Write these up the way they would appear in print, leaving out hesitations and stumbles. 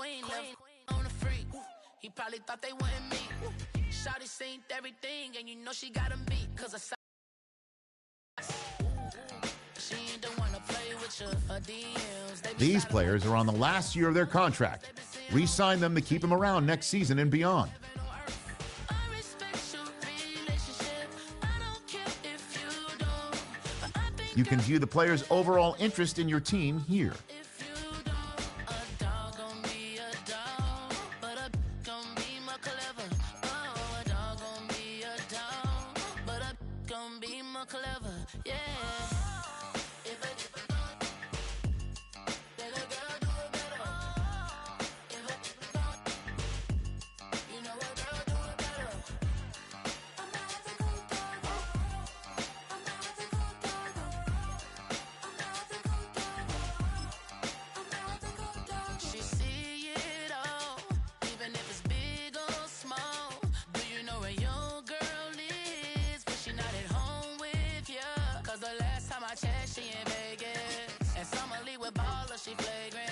queen, left on the freak. He probably thought they wouldn't meet. Shawty seen everything, and you know she got him beat. Cause she ain't the one to play with you. Her DMs, These players are on the last year of their contract. Re-sign them to keep them around next season and beyond. You can view the players' overall interest in your team here. She flagrant.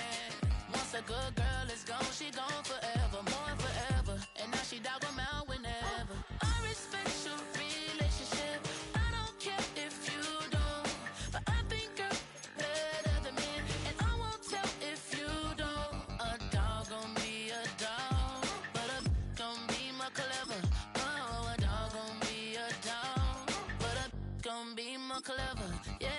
Once a good girl is gone, she gone forever, more forever. And now she dog them out whenever. I respect your relationship. I don't care if you don't, but I think you're better than me, and I won't tell if you don't. A dog gon' be a dog, but a gon' be more clever. Oh, a dog gon' be a dog, but a gon' be more clever. Yeah.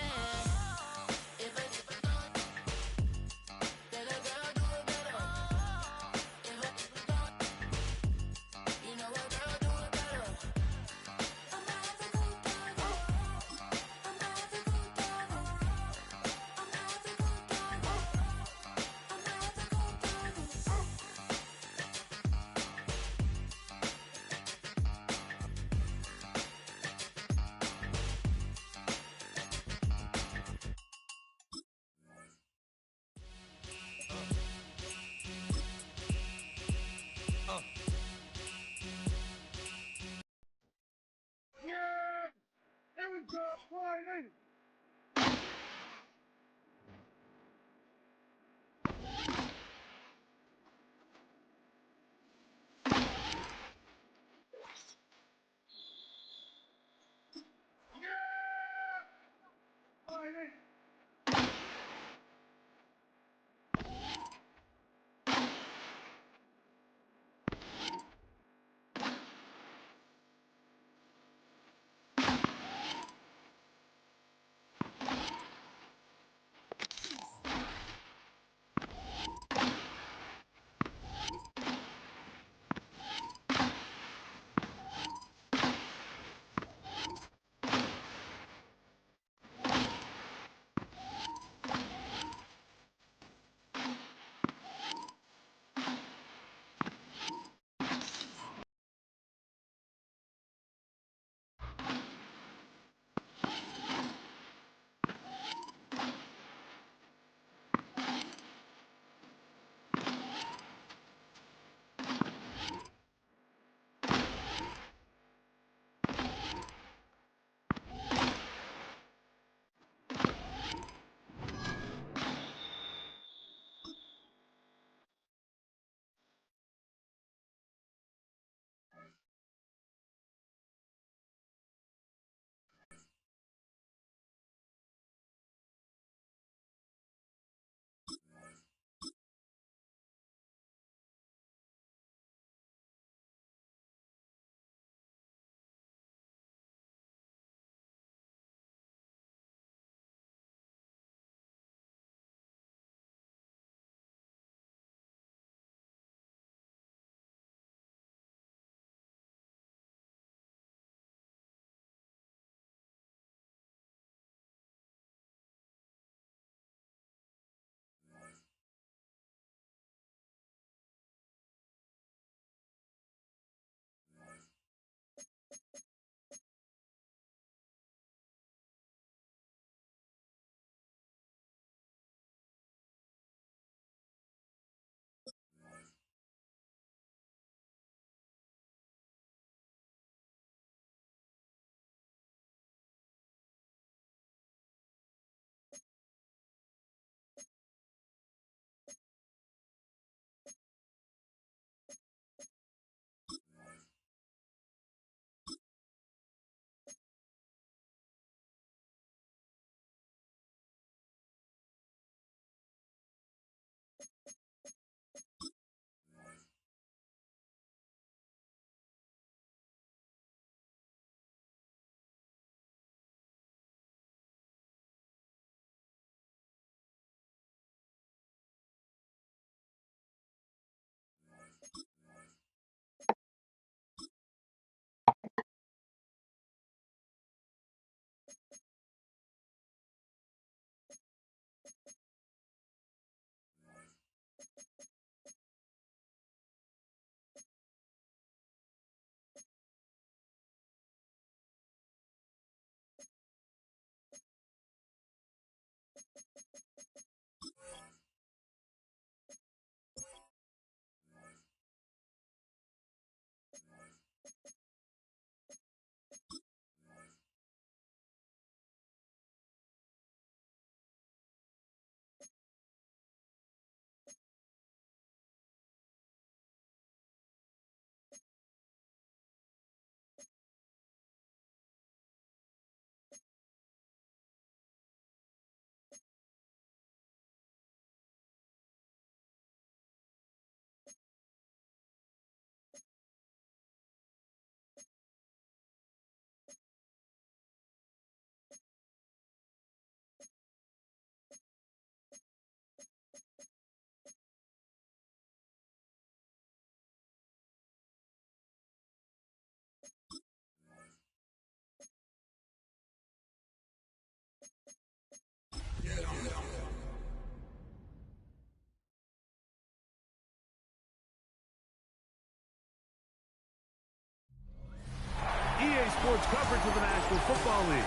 sports coverage of the National Football League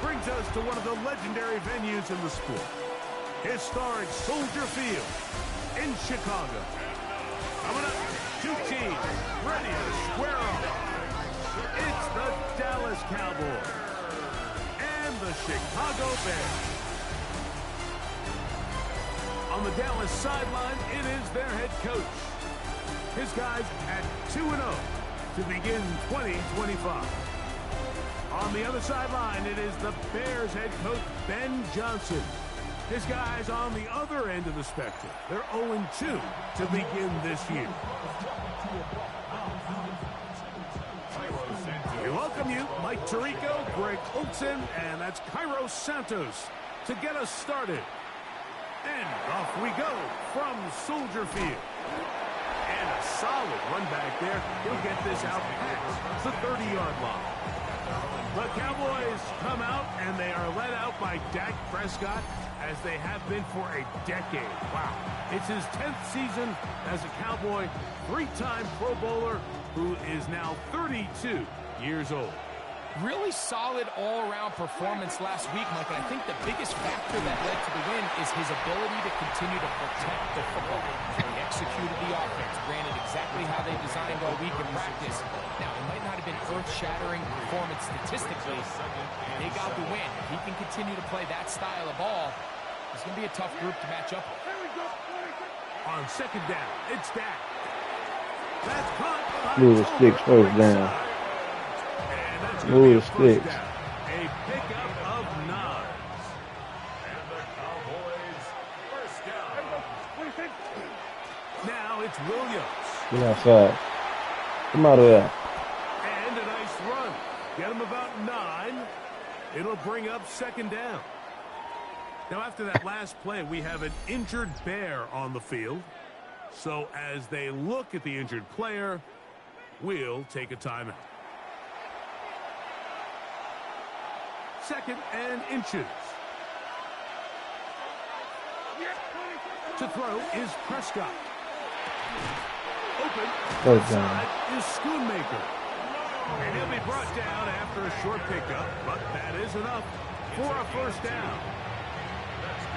brings us to one of the legendary venues in the sport. Historic Soldier Field in Chicago. Coming up, two teams ready to square off. It's the Dallas Cowboys and the Chicago Bears. On the Dallas sideline, it is their head coach. His guys at 2-0 to begin 2025. On the other sideline, it is the Bears head coach, Ben Johnson. His guys on the other end of the spectrum. They're 0-2 to begin this year. We welcome you, Mike Tirico, Greg Olson, and that's Cairo Santos to get us started. And off we go from Soldier Field. And a solid run back there. He'll get this out past the 30-yard line. The Cowboys come out, and they are led out by Dak Prescott, as they have been for a decade. Wow. It's his 10th season as a Cowboy, three-time Pro Bowler, who is now 32 years old. Really solid all-around performance last week, Mike, and I think the biggest factor that led to the win is his ability to continue to protect the football. He executed the offense, ran it exactly how they designed all week in practice. Now, it might not have been earth-shattering performance statistically. They got the win. He can continue to play that style of ball. It's going to be a tough group to match up with. On second down, it's Dak. That's caught. Move the sticks first down. Move the sticks. A pickup of 9. And the Cowboys first down. Now it's Williams. Get outside. Come out of there. And a nice run. Get him about 9. It'll bring up second down. Now, after that last play, we have an injured Bear on the field. So as they look at the injured player, we'll take a timeout. Second and inches. To throw is Prescott. Open. Outside is Schoonmaker. And he'll be brought down after a short pickup, but that is enough for a first down.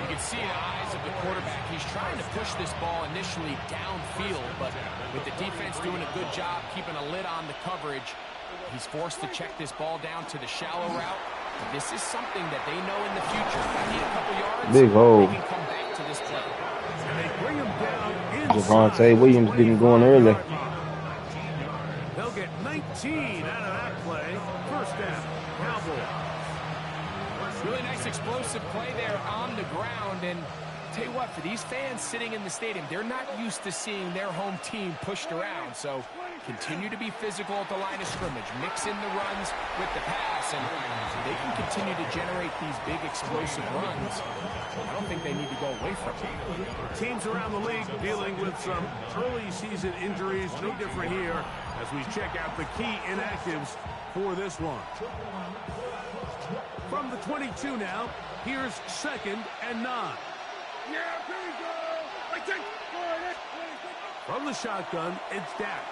You can see in the eyes of the quarterback, he's trying to push this ball initially downfield, but with the defense doing a good job keeping a lid on the coverage, he's forced to check this ball down to the shallow route. This is something that they know in the future. If I need a couple yards, big hole. They can come back to this play. And they bring him down Javonte Williams getting going early. They'll get 19 out of that play. First down, Cowboys. Really nice explosive play there on the ground, and tell you what, for these fans sitting in the stadium, they're not used to seeing their home team pushed around, so continue to be physical at the line of scrimmage, mix in the runs with the pass, and they can continue to generate these big explosive runs. I don't think they need to go away from it. Teams around the league dealing with some early season injuries, no different here as we check out the key inactives for this one. From the 22 now, here's second and 9. Yeah, here we go. I take From the shotgun, it's Dak.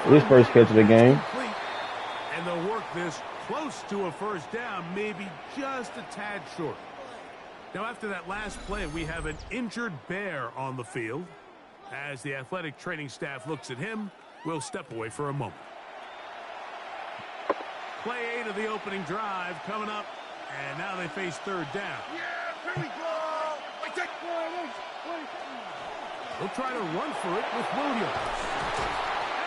His first catch of the game. And they'll work this close to a first down, maybe just a tad short. Now, after that last play, we have an injured Bear on the field. As the athletic training staff looks at him, we'll step away for a moment. Play 8 of the opening drive coming up, and now they face third down. Yeah, here we go. I take They'll try to run for it with Williams.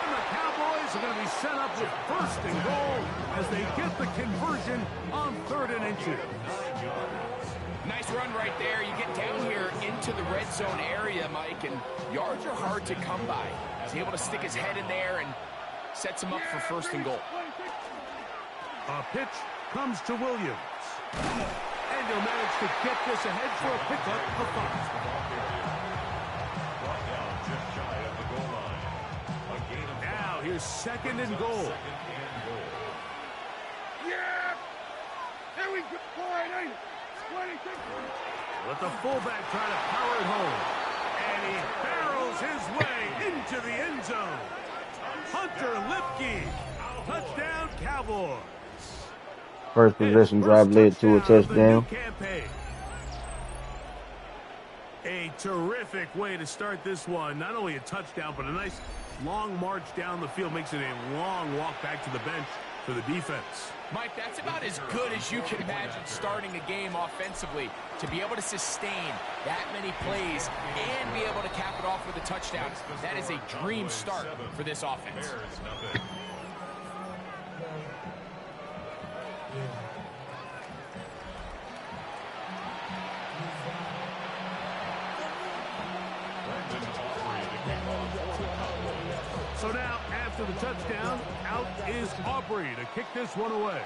And the Cowboys are going to be set up with first and goal as they get the conversion on 3rd and inches. Nice run right there. You get down here into the red zone area, Mike, and yards are hard to come by. He's able to stick his head in there and sets him up for first and goal. A pitch comes to Williams. And he'll manage to get this ahead for a pickup of 5. Now here's second and goal. Yeah! Here we go. Let the fullback try to power it home. And he barrels his way into the end zone. Hunter Lipke Touchdown, Cowboys. First possession drive led to a touchdown. A terrific way to start this one. Not only a touchdown, but a nice long march down the field. Makes it a long walk back to the bench for the defense. Mike, that's about as good as you can imagine starting a game offensively. To be able to sustain that many plays and be able to cap it off with a touchdown, that is a dream start for this offense. So now, after the touchdown, out is Aubrey to kick this one away.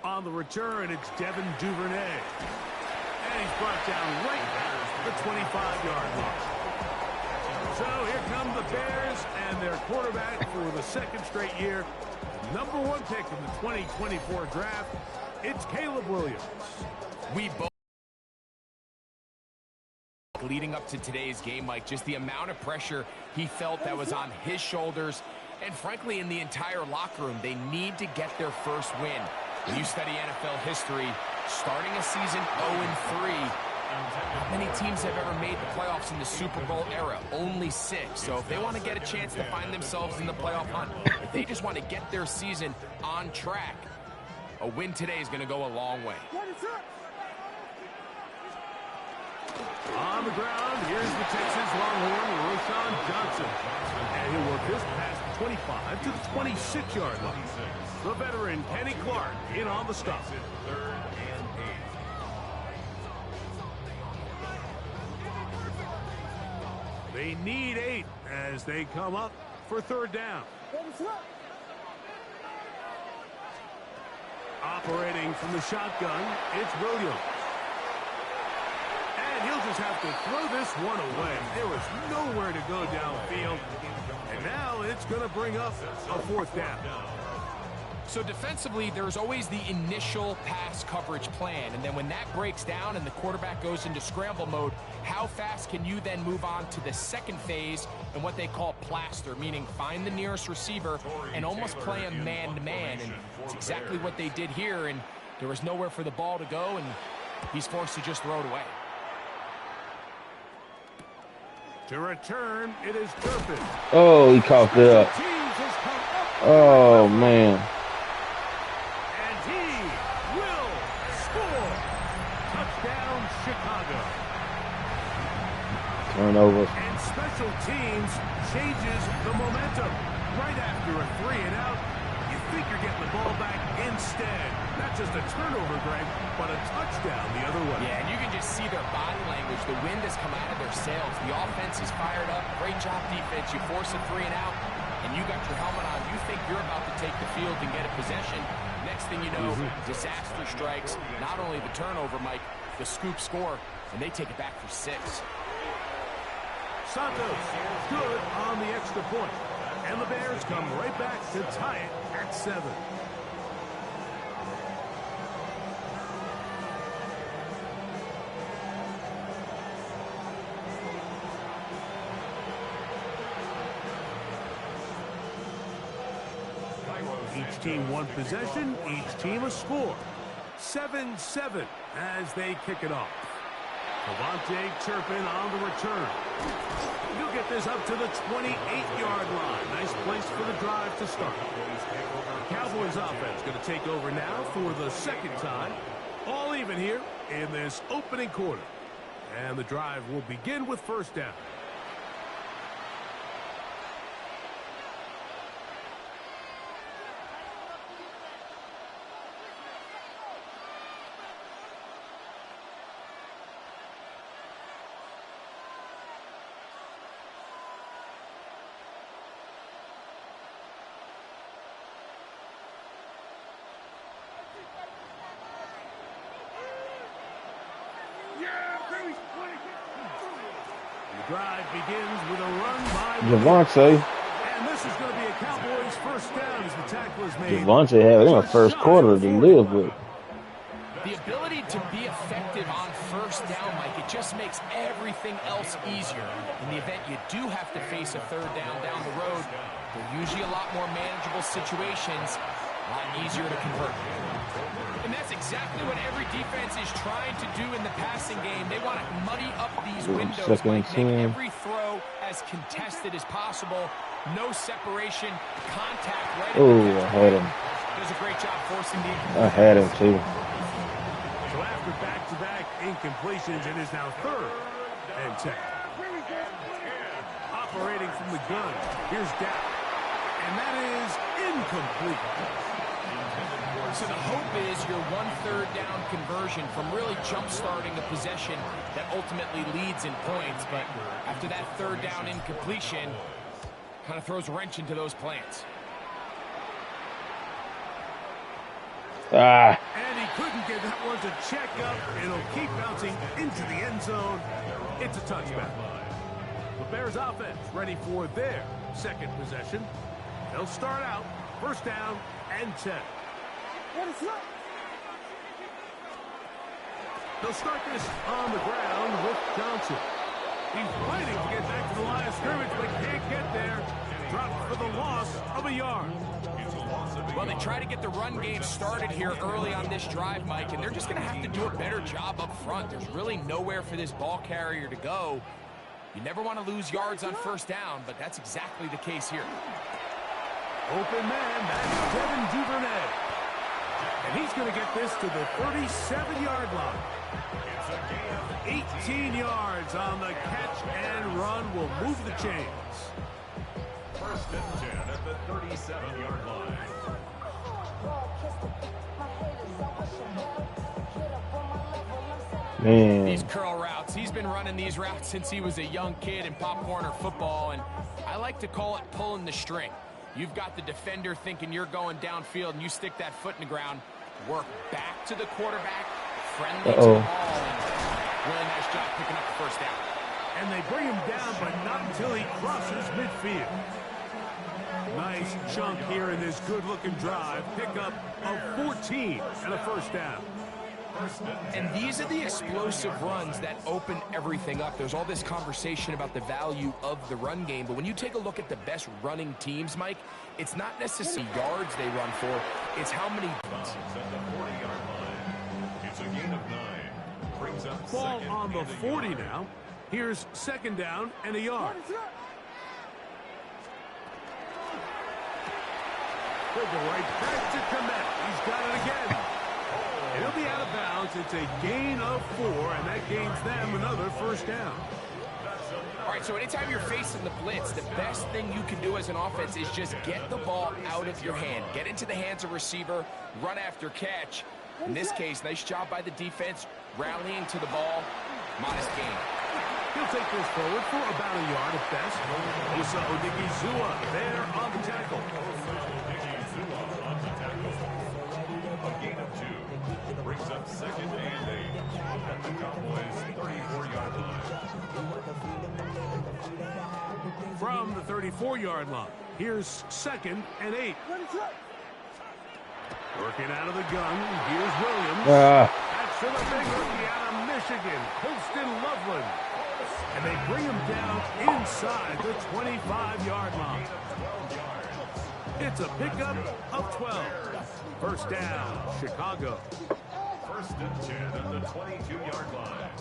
On the return, it's Devin Duvernay. And he's brought down right at the 25-yard line. So here come the Bears and their quarterback for the second straight year. #1 pick in the 2024 draft. It's Caleb Williams. We both leading up to today's game, Mike, just the amount of pressure he felt that was on his shoulders, and frankly, in the entire locker room, they need to get their first win. When you study NFL history, starting a season 0-3, how many teams have ever made the playoffs in the Super Bowl era? Only 6. So if they want to get a chance to find themselves in the playoff hunt, if they just want to get their season on track, a win today is going to go a long way. On the ground, here's the Texas Longhorn, Roschon Johnson. And he'll work this past the 25 to the 26-yard line. The veteran, Kenny Clark, in on the stop. They need 8 as they come up for third down. Operating from the shotgun, it's Williams. And he'll just have to throw this one away. There was nowhere to go downfield. And now it's going to bring up a fourth down. So defensively, there's always the initial pass coverage plan. And then when that breaks down and the quarterback goes into scramble mode, how fast can you then move on to the second phase and what they call plaster, meaning find the nearest receiver and almost play a man-to-man. And it's exactly what they did here. And there was nowhere for the ball to go, and he's forced to just throw it away. To return, it is Durfin. Oh, he coughed it up. Oh, man. And he will score. Touchdown, Chicago. Turnover. And special teams changes the momentum. Right after a 3-and-out, you think you're getting the ball back. Instead, not just a turnover, Greg, but a touchdown the other way. Yeah, and you can just see their body language. The wind has come out of their sails. The offense is fired up. Great job, defense. You force a 3-and-out, and you got your helmet on. You think you're about to take the field and get a possession. Next thing you know, disaster strikes. Not only the turnover, Mike, the scoop score, and they take it back for 6. Santos good on the extra point. And the Bears come right back to tie it at 7. Each team one possession, each team a score. 7-7 as they kick it off. Devontae Turpin on the return. He'll get this up to the 28-yard line. Nice place for the drive to start. The Cowboys offense going to take over now for the second time. All even here in this opening quarter. And the drive will begin with first down. The drive begins with a run by Javonte. And this is going to be a Cowboys first down as the tackle is made. Javonte had in the first quarter to live with. The ability to be effective on first down, Mike, it just makes everything else easier. In the event you do have to face a third down the road, they're usually a lot more manageable situations, a lot easier to convert. And that's exactly what every defense is trying to do in the passing game. They want to muddy up these windows, make every throw as contested as possible. No separation, contact right at the catch. I had him. Does a great job forcing the incompletion. I had him too. So after back-to-back incompletions, it is now 3rd and 10. Operating from the gun, here's down. And that is incomplete. So the hope is your 1/3 down conversion from really jump-starting a possession that ultimately leads in points. But after that 3rd down incompletion, kind of throws a wrench into those plans. Ah. And he couldn't get that one to check up. It'll keep bouncing into the end zone. It's a touchback. The Bears offense ready for their 2nd possession. They'll start out 1st down and 10. They'll start this on the ground with Johnson. He's fighting to get back to the line of scrimmage, but can't get there. Dropped for the loss of a yard. Well, they try to get the run game started here early on this drive, Mike, and they're just going to have to do a better job up front. There's really nowhere for this ball carrier to go. You never want to lose yards on 1st down, but that's exactly the case here. Open man, that's Devin Duvernay. And he's going to get this to the 37-yard line. 18 yards on the catch and run will move the chains. 1st and 10 at the 37-yard line. Man. These curl routes, he's been running these routes since he was a young kid in Pop Warner football, and I like to call it pulling the string. You've got the defender thinking you're going downfield, and you stick that foot in the ground, work back to the quarterback, friendly to the ball, and really nice job picking up the 1st down. And they bring him down, but not until he crosses midfield. Nice chunk here in this good-looking drive. Pickup of 14 and a 1st down. And these are the explosive runs that open everything up. There's all this conversation about the value of the run game, but when you take a look at the best running teams, Mike, it's not necessarily yards they run for, it's how many. It's a gain of 9. Brings up Ball 2nd on the 40 now. Here's 2nd down and a yard. He'll go right back to Komet. He's got it again. And he'll be out of bounds. It's a gain of 4, and that gains them another 1st down. All right, so anytime you're facing the blitz, the best thing you can do as an offense is just get the ball out of your hand. Get into the hands of receiver, run after catch. In this case, nice job by the defense, rallying to the ball. Modest gain. He'll take this forward for about a yard at best. Musa Odigizua there on the tackle. A gain of 2. Brings up 2nd and 8 at the Cowboys' 34-yard line. From the 34-yard line, here's 2nd and 8. Working out of the gun, here's Williams. That's for the big rookie out of Michigan, Colston Loveland. And they bring him down inside the 25-yard line. It's a pickup of 12. 1st down, Chicago. 1st and 10 at the 22-yard line.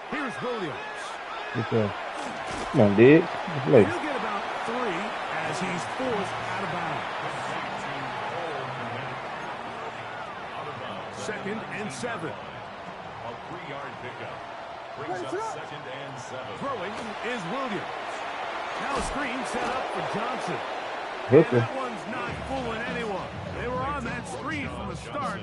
Here's Williams. Come on, Dig. He'll get about 3 as he's forced out of bounds. 2nd and 7. A 3-yard pickup. Brings up 2nd and 7. Throwing is Williams. Now a screen set up for Johnson. Hooker. And that one's not fooling anyone. They were on that screen from the start,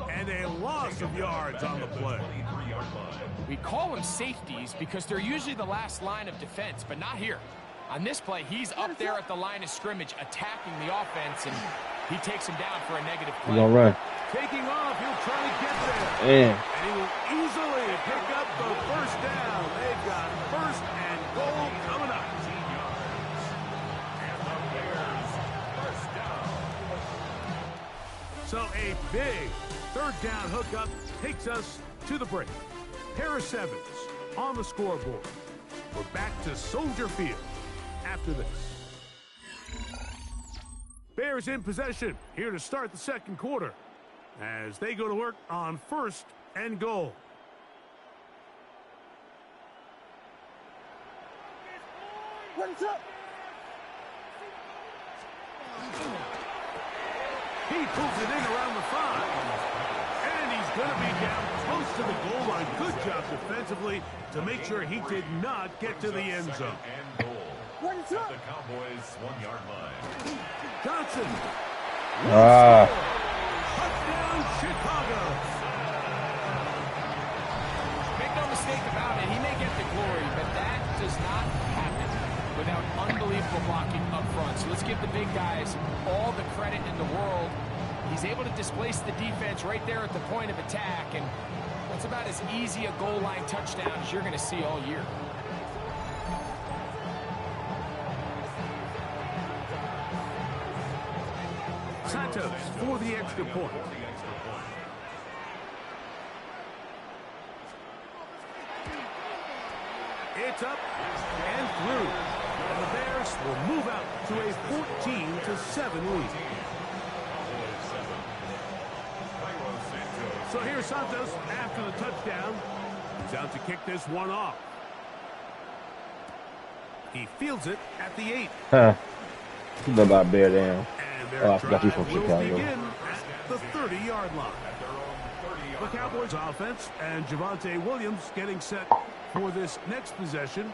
and a loss of yards on the play. 23-yard line. We call them safeties because they're usually the last line of defense, but not here. On this play, he's up there at the line of scrimmage attacking the offense, and he takes him down for a negative play. He's gonna run. Taking off, he'll try to get there. Man. And he will easily pick up the 1st down. They've got 1st and goal coming up. So a big third down hookup takes us to the break. Pair of sevens on the scoreboard. We're back to Soldier Field after this. Bears in possession here to start the second quarter as they go to work on 1st and goal. What's up? He pulls it in around the 5. And he's going to be down close to the goal line. Good job defensively to make sure he did not get to the end zone. And goal. What's At up? the Cowboys' 1-yard line. Johnson. Ah. Touchdown, Chicago. Make no mistake about it, he may get the glory, but that does not happen without unbelievable blocking up front. So let's give the big guys all the credit in the world. He's able to displace the defense right there at the point of attack, and that's about as easy a goal line touchdown as you're going to see all year. Santos for the extra point. It's up and through. And the Bears will move out to a 14-7 lead. So here's Santos after the touchdown. He's out to kick this one off. He fields it at the 8. Huh. He's about bear down. And Oh, their I forgot he's from drive will Chicago. begin at the 30-yard line. The Cowboys offense and Javonte Williams getting set for this next possession.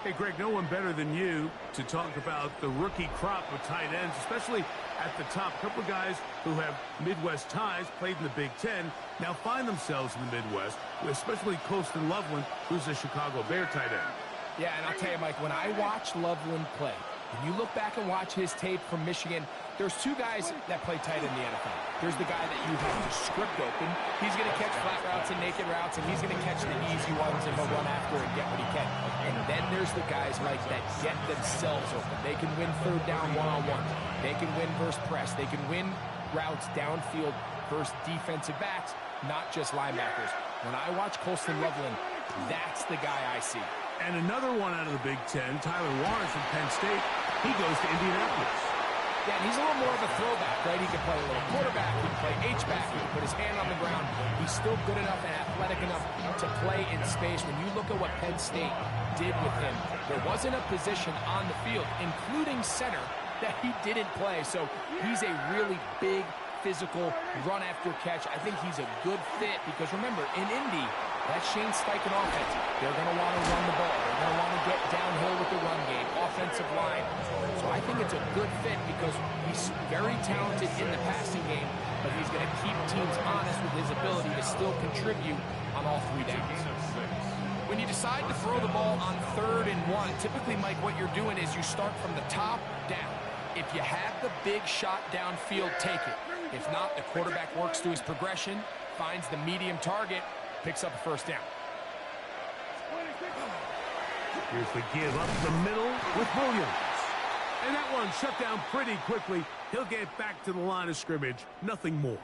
Hey, Greg, no one better than you to talk about the rookie crop of tight ends, especially at the top. A couple of guys who have Midwest ties, played in the Big Ten, now find themselves in the Midwest, especially Colston Loveland, who's a Chicago Bear tight end. Yeah, and I'll tell you, Mike, when I watch Loveland play, when you look back and watch his tape from Michigan, there's two guys that play tight in the NFL. There's the guy that you have to script open. He's going to catch flat routes and naked routes, and he's going to catch the easy ones, and he'll run after and get what he can. And then there's the guys, Mike, that get themselves open. They can win third down one-on-one. They can win versus press. They can win routes downfield versus defensive backs, not just linebackers. When I watch Colston Loveland, that's the guy I see. And another one out of the Big Ten, Tyler Warren from Penn State. He goes to Indianapolis. Yeah, and he's a little more of a throwback, right? He can play a little quarterback, he can play H-back, he can put his hand on the ground. He's still good enough and athletic enough to play in space. When you look at what Penn State did with him, there wasn't a position on the field, including center, that he didn't play. So he's a really big, physical, run after catch. I think he's a good fit because, remember, in Indy, that Shane Steichen offense, they're going to want to run the ball. They're going to want to get downhill with the run game, offensive line. So I think it's a good fit because he's very talented in the passing game, but he's going to keep teams honest with his ability to still contribute on all 3 downs. When you decide to throw the ball on 3rd and 1, typically, Mike, what you're doing is you start from the top down. If you have the big shot downfield, take it. If not, the quarterback works through his progression, finds the medium target, picks up a 1st down. Here's the give up the middle with Williams. And that one shut down pretty quickly. He'll get back to the line of scrimmage. Nothing more.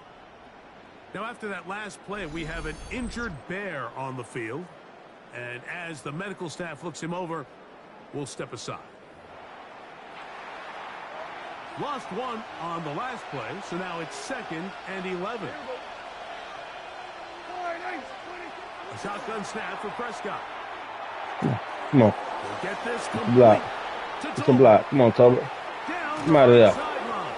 Now, after that last play, we have an injured Bear on the field. And as the medical staff looks him over, we'll step aside. Lost one on the last play, so now it's 2nd and 11. A shotgun snap for Prescott. Come on. We'll get this Block. complete. It's a block. Come on, Toby. Down Come out of there. the sideline.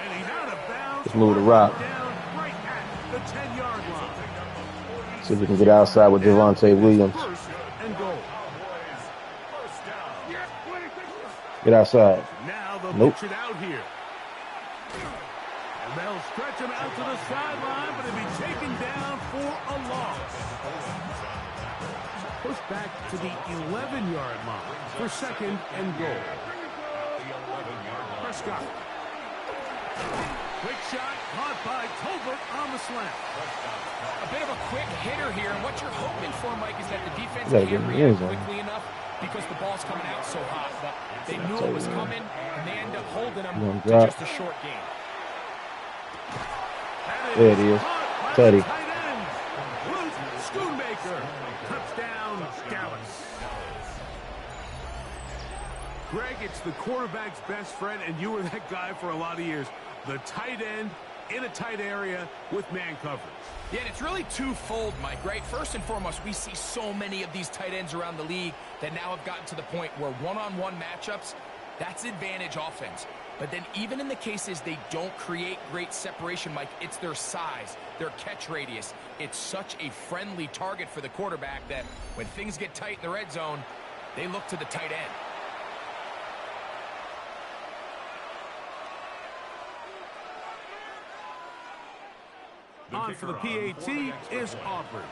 And he's out of bounds. Let's move the rock. Down right at the 10-yard line. See if we can get outside with Javonte Williams. 1st and goal. Get outside. Now they'll Nope. pitch it out here. And they'll stretch him out to the sideline, but he'll be taken down for a loss. Pushed back to the 11-yard line for 2nd and goal. Prescott. Quick shot caught by Tolbert on the slant. A bit of a quick hitter here, and what you're hoping for, Mike, is that the defense Gotta can't get in the react end zone. quickly enough because the ball's coming out so hot. But they knew it was coming, and they end up holding them to just a short game. There it is. Tutty. Touchdown, Dallas. Greg, it's the quarterback's best friend, and you were that guy for a lot of years. The tight end in a tight area with man coverage. Yeah, and it's really twofold, Mike, right? First and foremost, we see so many of these tight ends around the league that now have gotten to the point where one-on-one matchups, that's advantage offense. But then even in the cases they don't create great separation, Mike, it's their size, their catch radius. It's such a friendly target for the quarterback that when things get tight in the red zone, they look to the tight end. On for the PAT is Aubrey.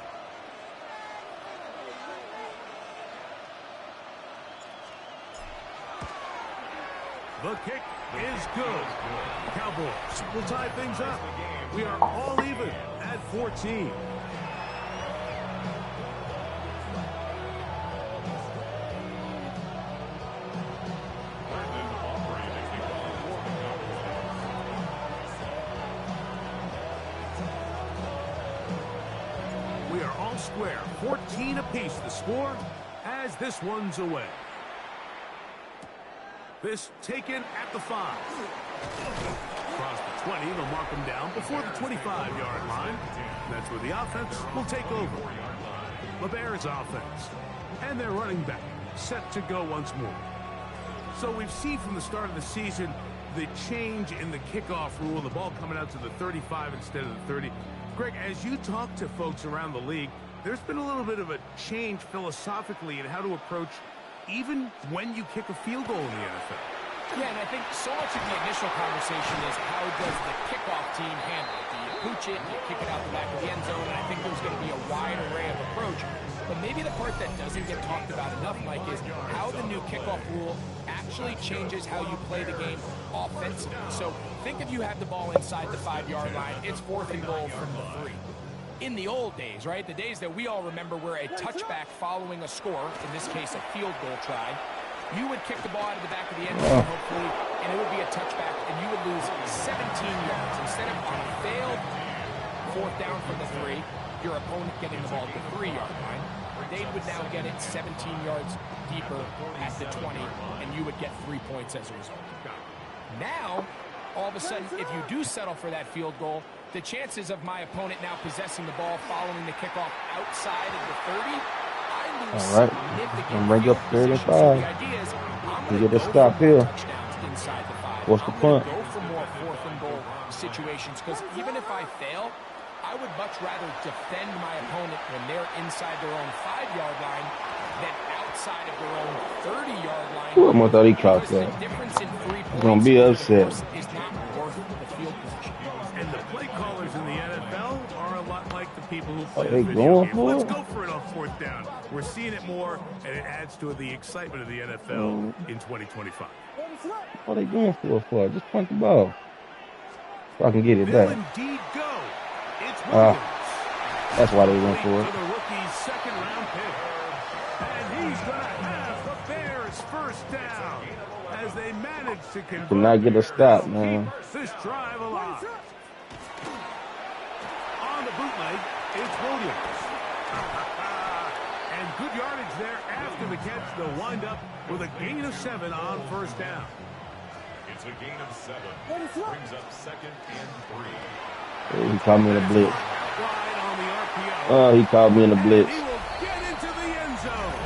The kick is good. Cowboys will tie things up. We are all even at 14. We are all square. 14 apiece the score as this one's away. This taken at the 5. Across the 20, they'll mark them down before the 25-yard line. That's where the offense will take over. The Bears offense. And their running back set to go once more. So we've seen from the start of the season the change in the kickoff rule, the ball coming out to the 35 instead of the 30. Greg, as you talk to folks around the league, there's been a little bit of a change philosophically in how to approach even when you kick a field goal in the NFL. Yeah, and I think so much of the initial conversation is how does the kickoff team handle it? Do you pooch it, you kick it out the back of the end zone, and I think there's going to be a wide array of approach. But maybe the part that doesn't get talked about enough, Mike, is how the new kickoff rule actually changes how you play the game offensively. So think if you have the ball inside the 5-yard line, it's 4th and goal from the 3. In the old days, right, the days that we all remember where a touchback following a score, in this case a field goal try, you would kick the ball out of the back of the end zone, hopefully, and it would be a touchback, and you would lose 17 yards. Instead of on a failed 4th down from the 3, your opponent getting the ball at the 3-yard line, they would now get it 17 yards deeper at the 20, and you would get 3 points as a result. Now, all of a sudden, if you do settle for that field goal, the chances of my opponent now possessing the ball following the kickoff outside of the 30, I lose significant. And bring up 35. So the idea is, I'm get a stop here. Touchdowns inside the 5. What's the punt? Go for more 4th and goal situations, because even if I fail, I would much rather defend my opponent when they're inside their own 5-yard line than outside of their own 30-yard line. Ooh, I thought he caught that. The difference in 3 points He's gonna be upset. is not worth the field position. And the play callers in the NFL are a lot like the people who play Are they the video going game. for Let's it? go for it on 4th down. We're seeing it more, and it adds to the excitement of the NFL in 2025. What are they going for? Just punt the ball. So I can get it They'll back. indeed go. It's Williams. That's why they went for To it. the rookie's 2nd-round pick. And he's going to have the Bears' 1st down as they manage to convert. Could not get a stop, man. This drive alive. On the bootleg, it's Williams. And good yardage there after the catch. They'll wind up with a gain of 7 on 1st down. It's a gain of 7. Brings up 2nd and 3. He caught me in a blitz. Wide on the RPO. Oh, he caught me in a blitz. He will get into the end zone.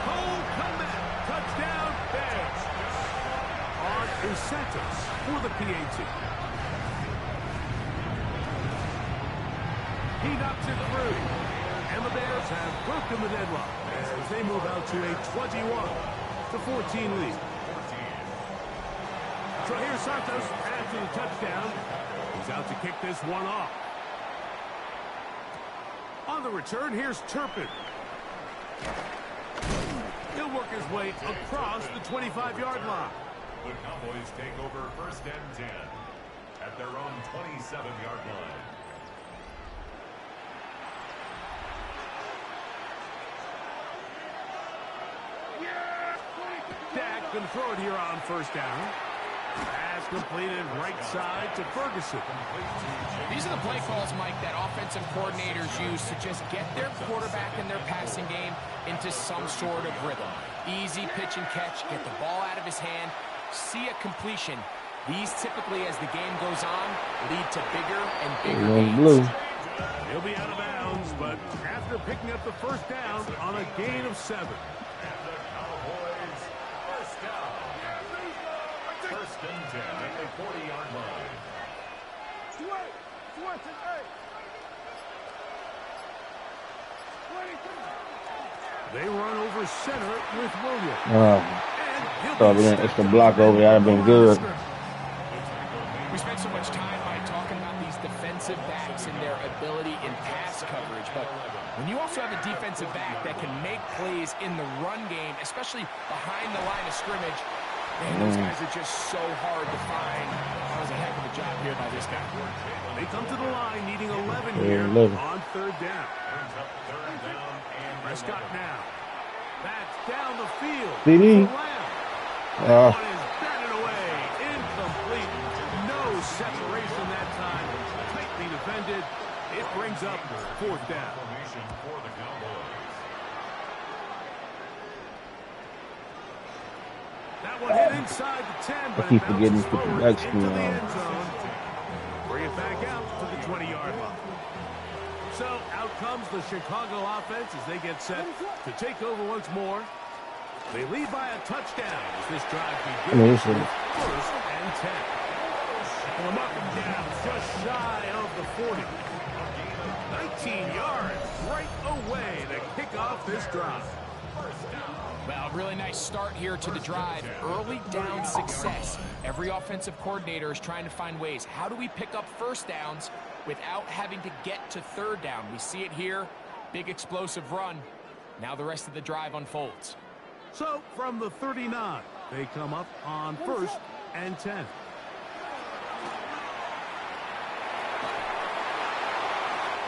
Cole comeback. Touchdown, Bears. On is Santos for the PAT. He knocks it through. And the Bears have broken the deadlock as they move out to a 21-14 lead. So here's Santos after the touchdown. He's out to kick this one off. On the return, here's Turpin. He'll work his way across the 25-yard line. The Cowboys take over 1st and 10 at their own 27-yard line. Dak going to throw it here on 1st down. Pass completed right side to Ferguson. These are the play calls, Mike, that offensive coordinators use to just get their quarterback and their passing game into some sort of rhythm. Easy pitch and catch, get the ball out of his hand, see a completion. These typically, as the game goes on, lead to bigger and bigger gains. Blue. He'll be out of bounds, but after picking up the first down on a gain of 7. And the Cowboys first down. First and 10 at the 40-yard line. They run over center with Williams. It's the block over there. I'd have been good. We spent so much time by talking about these defensive backs and their ability in pass coverage, but when you also have a defensive back that can make plays in the run game, especially behind the line of scrimmage, man, those guys are just so hard to find. That was a heck of a job here by this guy. They come to the line needing 11 here on third down. Prescott now. That's down the field. CD. One is batted away. Incomplete. No separation that time. Tightly defended. It brings up fourth down. For the Cowboys. That one hit inside the 10, but I keep it forgetting bounces to put the forward X into the screen on. end zone. Bring it back out to the 20-yard line. So out comes the Chicago offense as they get set to take over once more. They lead by a touchdown as this drive begins. First and 10. From up and down, just shy of the 40. 19 yards right away to kick off this drive. Well, really nice start here to the drive. Early down success. Every offensive coordinator is trying to find ways. How do we pick up first downs without having to get to third down? We see it here. Big explosive run. Now the rest of the drive unfolds. So from the 39, they come up on first and 10.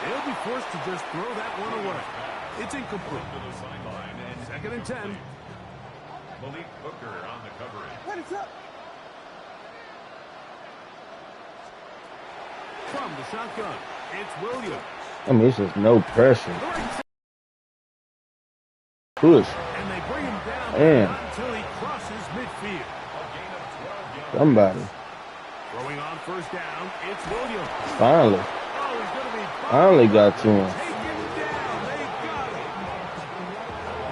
They'll be forced to just throw that one away. It's incomplete. To the sideline and Second and 10. Malik Hooker on the coverage. What is up? From the shotgun, it's Williams. I mean, it's just no pressure. Push. And they bring him down until he crosses midfield. A gain of 12 yards. Somebody. Throwing on first down, it's Williams. Finally. Oh, he's going to be Finally got to him. taken down. They got him.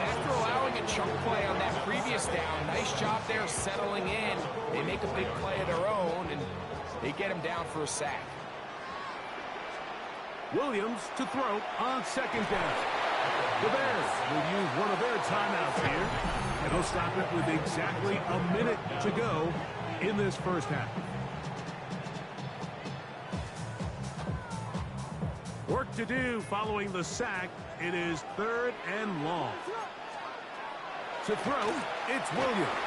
After allowing a chunk play on that previous down, nice job there settling in. They make a big play of their own, and they get him down for a sack. Williams to throw on second down. The Bears will use one of their timeouts here, and they'll stop it with exactly a minute to go in this first half. Work to do following the sack. It is third and long. To throw, it's Williams.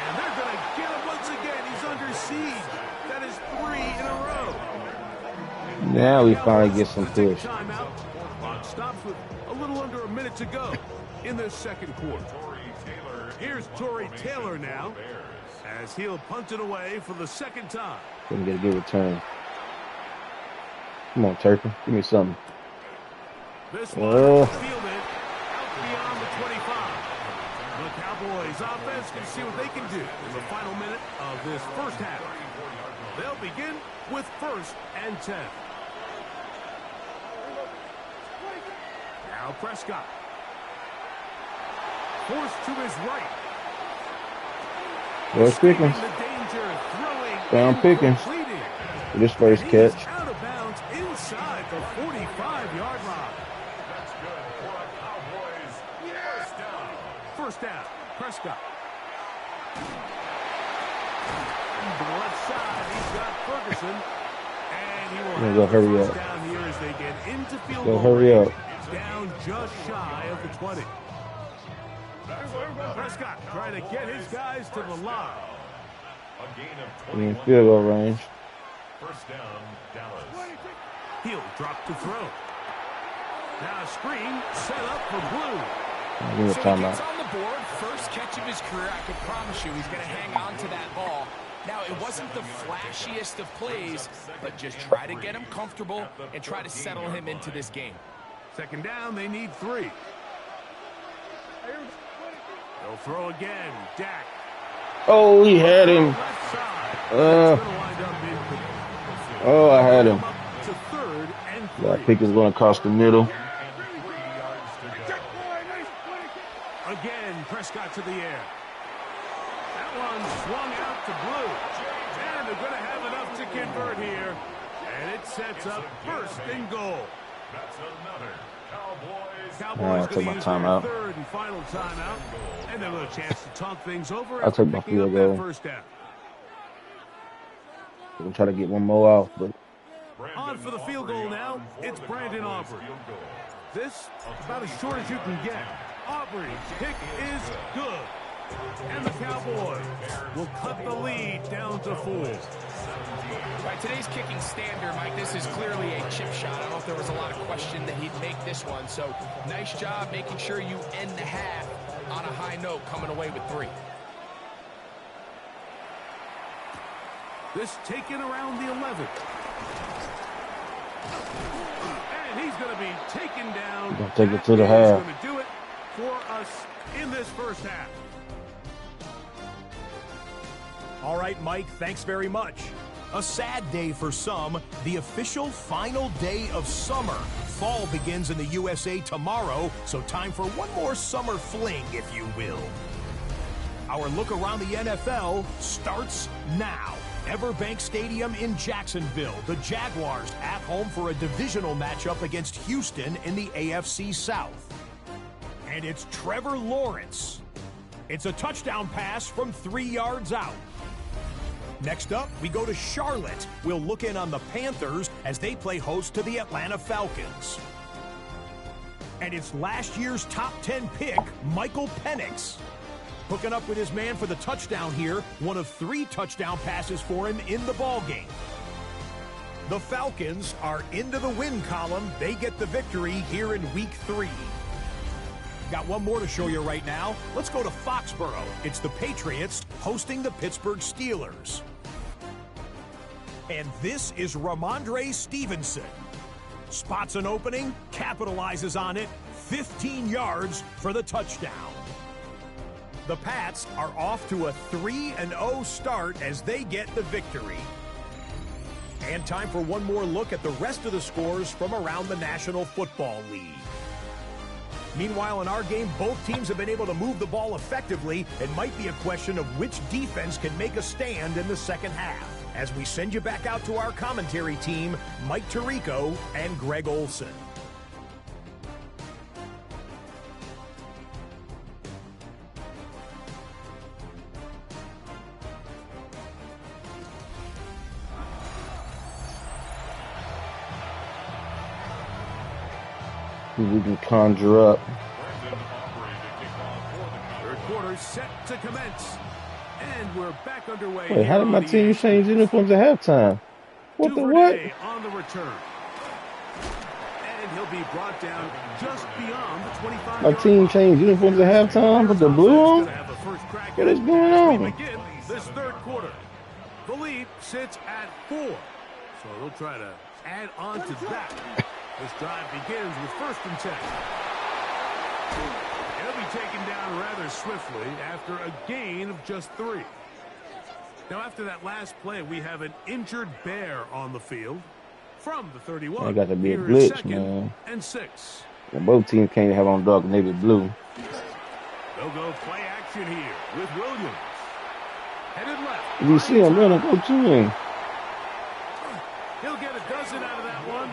And they're going to get him once again. He's under siege. That is 3 in a row. Now we finally get some push. Timeout. Clock stops with a little under a minute to go in this second quarter. Here's Torrey Taylor now as he'll punt it away for the second time. Couldn't get a good return. Come on, Turpin. Give me something. This one fielded out beyond the 25. The Cowboys offense can see what they can do in the final minute of this first half. They'll begin with first and 10. Now Prescott. Forced to his right. George Pickens. The danger, throwing Brown Pickens. completing. For this first He's catch. out of bounds inside the 45-yard line. That's good for a Cowboys first down. First down, Prescott. To the left side, he's got Ferguson. And he will Go have hurry first up. down here as they get into field Go goal hurry range. up. Down just shy of the 20. Prescott trying to get his guys to the line. A gain of In 21. field goal range. First down, Dallas. He'll drop to throw. Now a screen set up for Blue. Give me a So he timeout. gets on the board, first catch of his career. I can promise you he's going to hang on to that ball. Now, it wasn't the flashiest of plays, but just try to get him comfortable and try to settle him into this game. Second down, they need 3. They'll throw again. Dak. Oh, he had him. Left side. It's gonna wind up incomplete. Oh, I had him. To 3rd and 3. That pick is going to cost the middle. Again, Prescott to the air. That one swung out to Blue. And they're going to have enough to convert here. And it sets up 1st and goal. That's another Cowboys. Cowboys I'll take my going to use timeout. their 3rd and final timeout. And they'll have a chance to talk things over. I'll after take my picking up field that goal. first down. We'll try to get one more off, but On for the field goal now. It's Brandon Aubrey. This about as short as you can get. Aubrey's kick is good. And the Cowboys will cut the lead down to 4. By today's kicking standard, Mike, this is clearly a chip shot. I don't know if there was a lot of question that he'd make this one. So nice job making sure you end the half on a high note, coming away with 3. This taken around the 11. And he's going to be taken down. He's gonna take it to the half. He's going to do it for us in this first half. All right, Mike, thanks very much. A sad day for some, the official final day of summer. Fall begins in the USA tomorrow, so time for one more summer fling, if you will. Our look around the NFL starts now. Everbank Stadium in Jacksonville, the Jaguars at home for a divisional matchup against Houston in the AFC South. And it's Trevor Lawrence. It's a touchdown pass from 3 yards out. Next up, we go to Charlotte. We'll look in on the Panthers as they play host to the Atlanta Falcons. And it's last year's top 10 pick, Michael Penix. Hooking up with his man for the touchdown here, one of 3 touchdown passes for him in the ballgame. The Falcons are into the win column. They get the victory here in Week 3. Got one more to show you right now. Let's go to Foxborough. It's the Patriots hosting the Pittsburgh Steelers. And this is Ramondre Stevenson. Spots an opening, capitalizes on it, 15 yards for the touchdown. The Pats are off to a 3-0 start as they get the victory. And time for one more look at the rest of the scores from around the National Football League. Meanwhile, in our game, both teams have been able to move the ball effectively. It might be a question of which defense can make a stand in the second half. As we send you back out to our commentary team, Mike Tirico and Greg Olson. see if we can conjure up. Third quarter set to commence. And we're back underway. Wait, how did my team change uniforms at halftime? What the what? On the return. And he'll be brought down just beyond the 25. My team changed uniforms at halftime, but the blue on? What is going on? Begin this third quarter. The lead sits at 4. So they'll try to add on to that. This drive begins with 1st and 10. He'll be taken down rather swiftly after a gain of just 3. Now, after that last play, we have an injured Bear on the field from the 31. That got to be a Here glitch, is 2nd man. and 6. And both teams can't have on dark navy blue. They'll go play action here with Williams. Headed left. If you see him running, go to him. He'll get a dozen out of that one,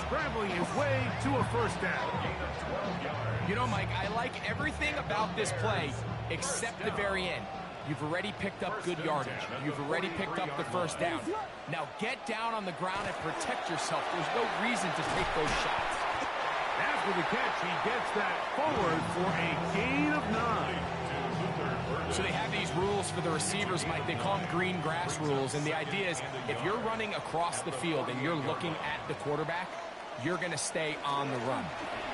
scrambling his way to a first down. You know, Mike, I like everything about this play except the very end. You've already picked up good yardage. You've already picked up the first down. Now get down on the ground and protect yourself. There's no reason to take those shots. After the catch, he gets that forward for a gain of 9. So they have these rules for the receivers, Mike. They call them green grass rules. And the idea is if you're running across the field and you're looking at the quarterback, you're going to stay on the run.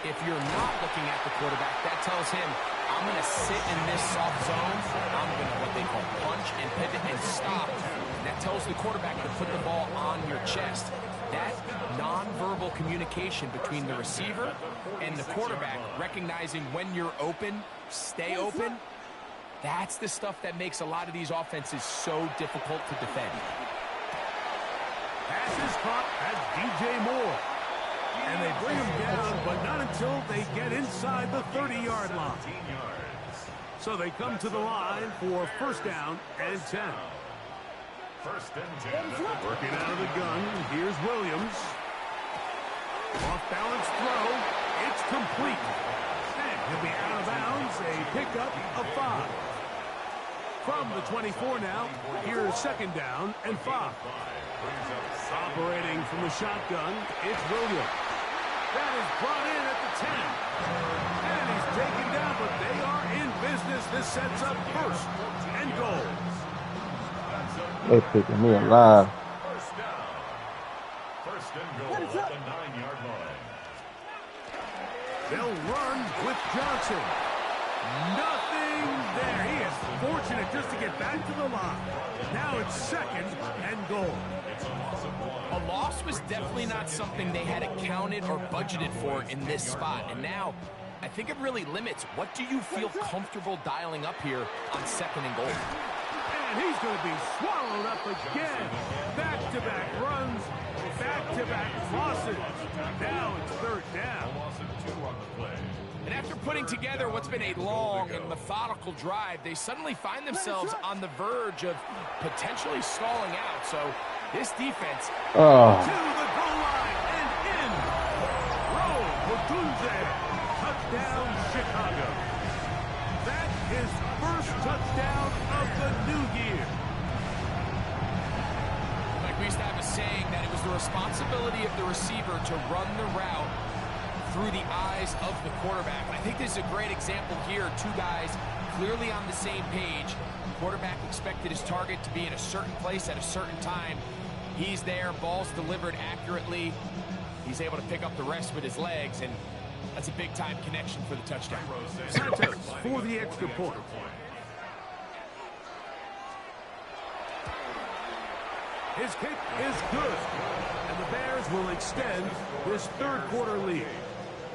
if you're not looking at the quarterback, that tells him, I'm going to sit in this soft zone. I'm going to what they call punch and pivot and stop. And that tells the quarterback to put the ball on your chest. That nonverbal communication between the receiver and the quarterback, recognizing when you're open, stay open, that's the stuff that makes a lot of these offenses so difficult to defend. Pass is caught at DJ Moore. And they bring him down, but not until they get inside the 30-yard line. So they come to the line for first down and 10. First and 10. Working out of the gun, here's Williams. Off-balance throw, it's complete. And he'll be out of bounds, a pickup of 5. From the 24 now, here's second down and 5. Operating from the shotgun, it's Williams. That is brought in at the 10. And he's taken down, but they are in business. This sets up first and goal. They picking me alive. First down. First and goal at the 9-yard line. They'll run with Johnson. Nothing there. He is fortunate just to get back to the line. Now it's second and goal. A loss was definitely not something they had accounted or budgeted for in this spot. And now, I think it really limits what do you feel comfortable dialing up here on second and goal. And he's going to be swallowed up again. Back-to-back runs, back-to-back losses. Now it's third down. And after putting together what's been a long and methodical drive, they suddenly find themselves on the verge of potentially stalling out. So this defense to the goal line and in. Roll Odunze. Touchdown, Chicago. That is first touchdown of the new year. Like we used to have a saying that it was the responsibility of the receiver to run the route through the eyes of the quarterback. And I think this is a great example here. Two guys clearly on the same page. The quarterback expected his target to be in a certain place at a certain time. He's there, ball's delivered accurately. He's able to pick up the rest with his legs, and that's a big-time connection for the touchdown. Santos for the extra point. His kick is good, and the Bears will extend this third quarter lead.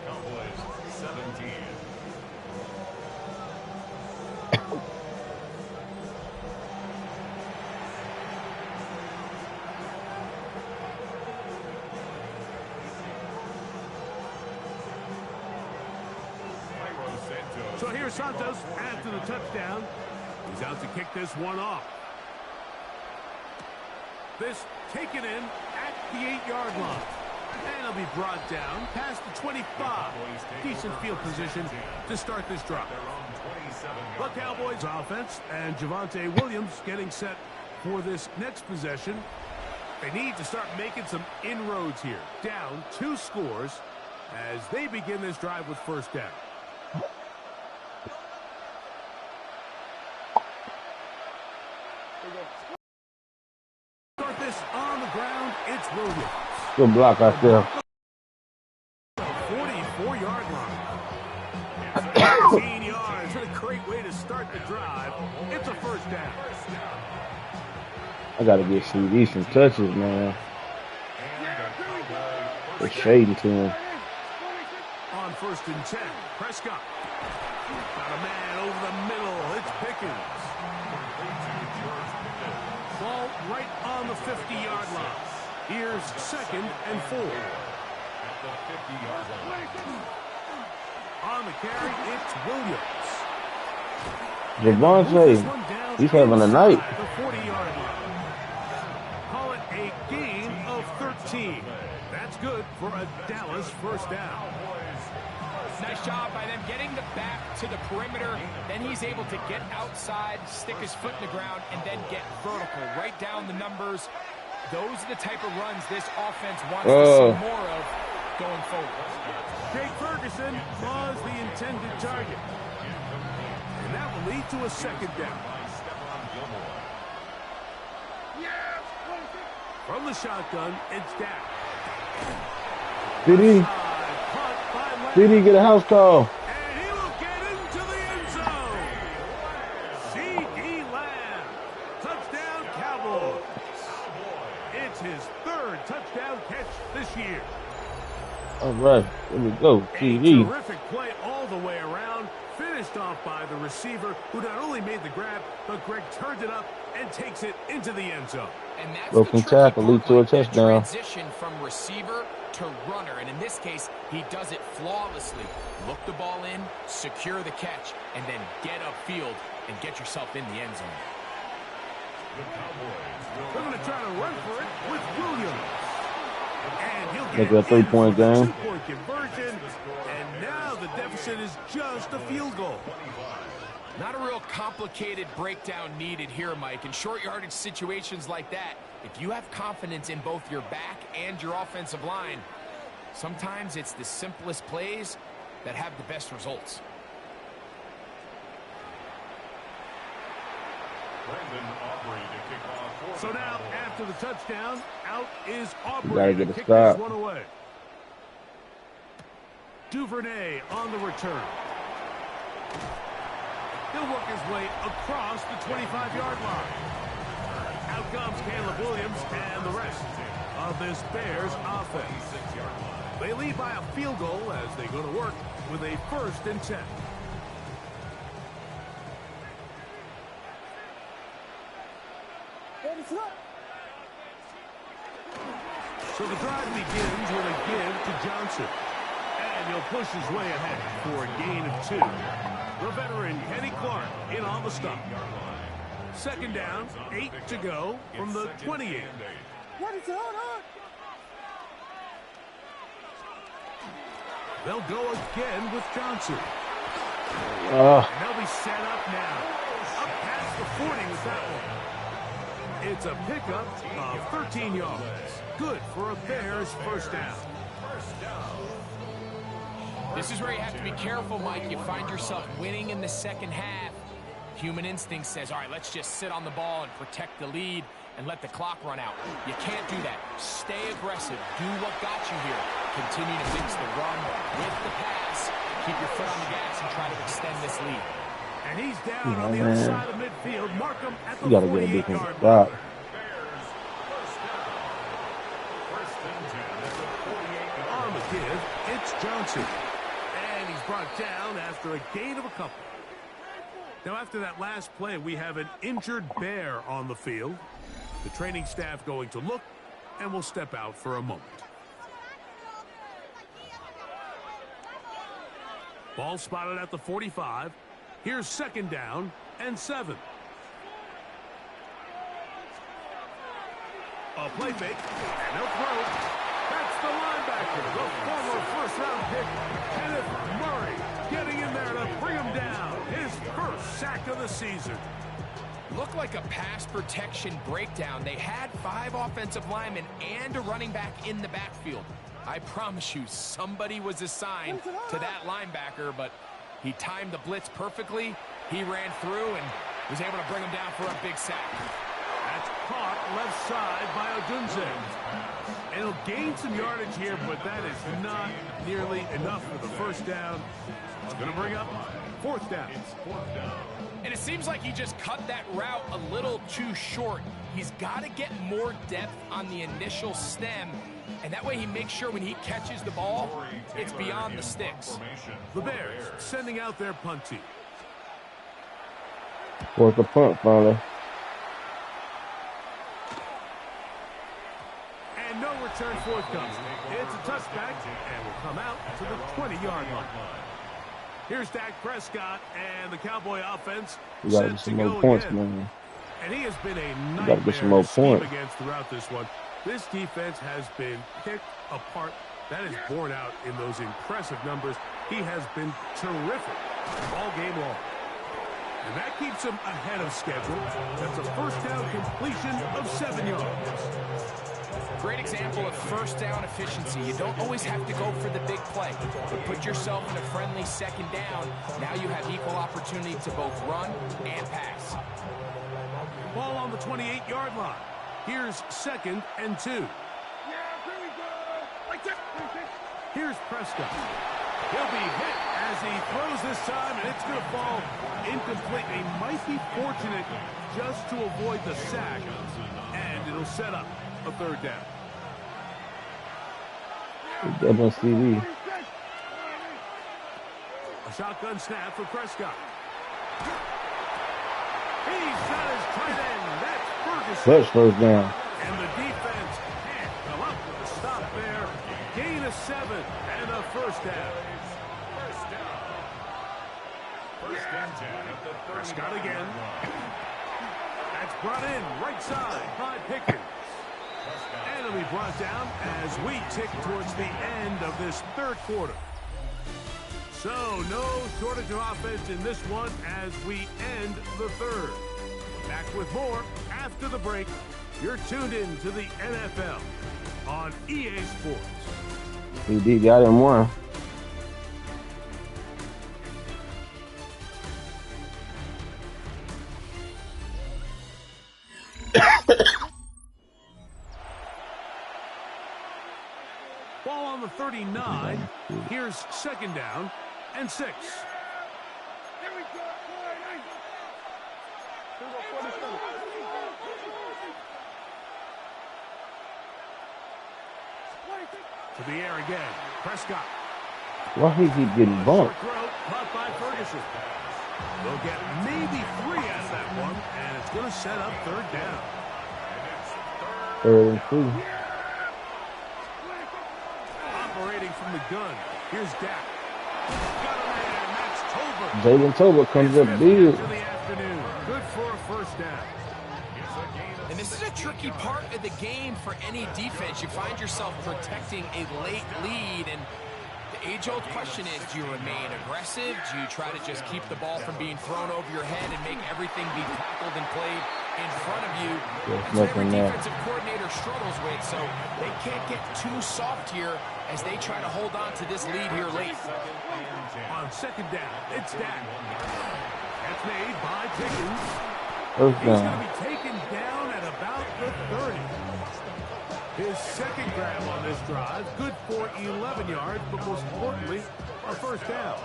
Cowboys 17. So here's Santos after the touchdown. He's out to kick this one off. This taken in at the 8-yard line. And he'll be brought down past the 25. Decent field position to start this drive. The Cowboys offense and Javonte Williams getting set for this next possession. They need to start making some inroads here. Down 2 scores as they begin this drive with first down. Start this on the ground. It's Williams. Good block right there. 44-yard line. 18 yards. What a great way to start the drive. It's a first down. I gotta get CD some touches, man. They're shading to him. On first and 10, Prescott. Got a man over the middle. It's Pickens. Ball right on the 50-yard line. Here's second and 4. On the carry, it's Williams. Javonte, he's having a night. The 40-yard line. Call it a gain of 13. That's good for a Dallas first down. Nice job by them getting the back to the perimeter. Then he's able to get outside, stick his foot in the ground, and then get vertical. Right down the numbers. Those are the type of runs this offense wants to see more of going forward. Jake Ferguson was the intended target. And that will lead to a second down. From the shotgun, it's Dak. Did he? Caught by Did he get a house call? And he will get into the end zone. C.D. Lamb. Touchdown, Cowboys. It's his third touchdown catch this year. All right, here we go. A CD. terrific play all the way around. Finished off by the receiver, who not only made the grab, but Greg turned it up and takes it into the end zone. And that's Broken the tricky tackle, lead part, to a Mike, that touchdown. transition from receiver to runner, and in this case, he does it flawlessly. Look the ball in, secure the catch, and then get upfield and get yourself in the end zone. They're going to try to run for it with Williams. And he'll Make get it a 3-point in for the game. two-point conversion. And now the deficit is just a field goal. Not a real complicated breakdown needed here, Mike. In short yardage situations like that, if you have confidence in both your back and your offensive line, sometimes it's the simplest plays that have the best results. So now, after the touchdown, out is Aubrey. You gotta get to a kick stop. this one away. Duvernay on the return. He'll work his way across the 25-yard line. Out comes Caleb Williams and the rest of this Bears offense. They lead by a field goal as they go to work with a 1st and 10. So the drive begins with a give to Johnson. And he'll push his way ahead for a gain of 2. The veteran Kenny Clark in on the stop. 2nd down, 8 to go from the 28. They'll go again with Johnson. And they'll be set up now. Up past the 40 with that one. It's a pickup of 13 yards. Good for a Bears 1st down. This is where you have to be careful, Mike. You find yourself winning in the second half. Human instinct says, all right, let's just sit on the ball and protect the lead and let the clock run out. You can't do that. Stay aggressive. Do what got you here. Continue to mix the run with the pass. Keep your foot on the gas and try to extend this lead. And he's down on the other side of midfield. Mark him at the You gotta get a 48-yard defensive line. stop. On the give, it's Johnson. And he's brought down after a gain of a couple. Now, after that last play, we have an injured Bear on the field. The training staff going to look, and will step out for a moment. Ball spotted at the 45. Here's 2nd down and 7. A play fake, and they'll throw. That's the linebacker, the former 1st-round pick, Kenneth Murray, getting in there to bring him down. His 1st sack of the season. Looked like a pass protection breakdown. They had 5 offensive linemen and a running back in the backfield. I promise you, somebody was assigned to that linebacker, but he timed the blitz perfectly. He ran through and was able to bring him down for a big sack. That's caught left side by Odunze. And he'll gain some yardage here, but that is not nearly enough for the 1st down. It's going to bring up 4th down. And it seems like he just cut that route a little too short. He's got to get more depth on the initial stem, and that way he makes sure when he catches the ball, it's beyond the sticks. The Bears sending out their punt team. Where's the punt, finally? And no return forthcoming. It's a touchback, and will come out to the 20-yard line. Here's Dak Prescott, and the Cowboy offense We gotta set get to some go more points, again. man. And he has been a gotta get some nightmare more to scheme points. against throughout this one. This defense has been picked apart. That is borne out in those impressive numbers. He has been terrific all game long. And that keeps him ahead of schedule. That's a 1st down completion of 7 yards. Great example of 1st down efficiency. You don't always have to go for the big play, but put yourself in a friendly 2nd down. Now you have equal opportunity to both run and pass. Ball on the 28-yard line. Here's 2nd and 2. Here's Prescott. He'll be hit as he throws this time, and it's going to fall incomplete. They might be fortunate just to avoid the sack, and it'll set up a third down. Double CD. A shotgun snap for Prescott. He's got his tight end. That's Ferguson. Clutch first down. And the defense can't come up with a stop there. Gain of 7 and a first down. First and 10 at the 30. Prescott again. That's brought in right side by Pickens. And it'll be brought down as we tick towards the end of this third quarter. So no shortage of offense in this one as we end the third. Back with more after the break. You're tuned in to the NFL on EA Sports. CD got him one. Ball on the 39. Here's second down and 6. To the air again. Prescott. Why he keep getting bumped? Caught by Ferguson. They'll get maybe 3 out of that one, and it's going to set up third down. Third and 2. Operating from the gun. Here's Dak. Got a man. That's Tolbert. Jalen Tolbert comes up big. To the afternoon. Good for a first down. And this is a tricky part of the game for any defense. You find yourself protecting a late lead, and the age-old question is, do you remain aggressive? Do you try to just keep the ball from being thrown over your head and make everything be tackled and played in front of you? That's what every defensive coordinator struggles with, so they can't get too soft here as they try to hold on to this lead here late. On second down, it's Dak. That's made by Pickens. First He's going down. to be taken down at about the 30. His second grab on this drive, good for 11 yards, but most importantly, a first down.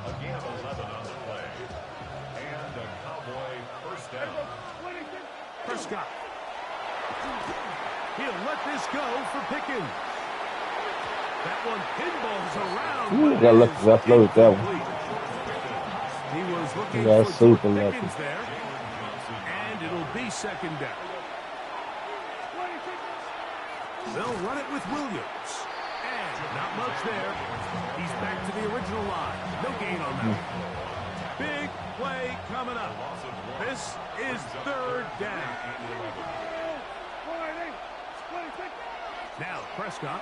A gain of 11 on the play. And a Cowboy first down. Prescott. He'll let this go for Pickens. That one pinballs around. Ooh, got lucky. Got slow with that one. He was looking Got for super Pickens lucky. there. And it'll be second down. They'll run it with Williams. And not much there. He's back to the original line. No gain on that. Big play coming up. This is third down. Now Prescott.